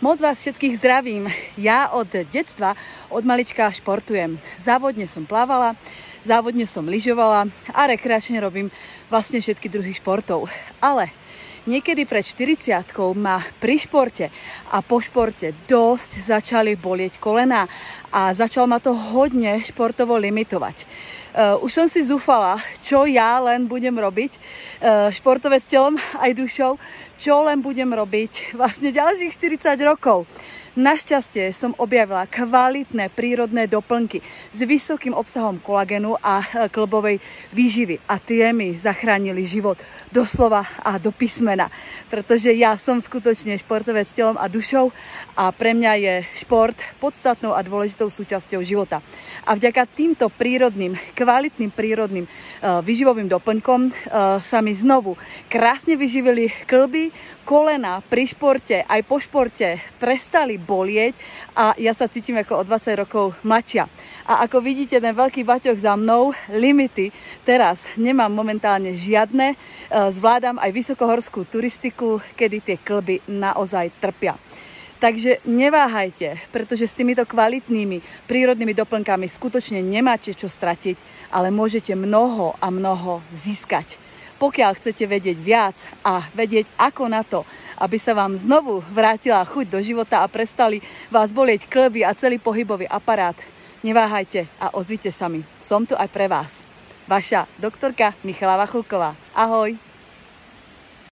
Moc vás všetkých zdravím. Ja od detstva, od malička športujem. Závodne som plávala, závodne som lyžovala a rekreačne robím vlastne všetky druhy športov. Ale niekedy pred 40-kou ma pri športe a po športe dosť začali bolieť kolená a začal ma to hodne športovo limitovať. Už som si zúfala, čo ja len budem robiť, športovec telom aj dušou, čo len budem robiť vlastne ďalších 40 rokov. Našťastie som objavila kvalitné prírodné doplnky s vysokým obsahom kolagenu a kĺbovej výživy. A tie mi zachránili život doslova a do písmena. Pretože ja som skutočne športovec telom a dušou a pre mňa je šport podstatnou a dôležitou súčasťou života. A vďaka týmto prírodným, kvalitným prírodným výživovým doplnkom sa mi znovu krásne vyživili kĺby, kolena pri športe aj po športe prestali bolieť a ja sa cítim ako o 20 rokov mladšia. A ako vidíte, ten veľký baťoh za mnou, limity teraz nemám momentálne žiadne, zvládam aj vysokohorskú turistiku, kedy tie kĺby naozaj trpia. Takže neváhajte, pretože s týmito kvalitnými prírodnými doplnkami skutočne nemáte čo stratiť, ale môžete mnoho a mnoho získať. Pokiaľ chcete vedieť viac a vedieť ako na to, aby sa vám znovu vrátila chuť do života a prestali vás bolieť kĺby a celý pohybový aparát, neváhajte a ozvite sa mi. Som tu aj pre vás. Vaša doktorka Michala Vachulková. Ahoj!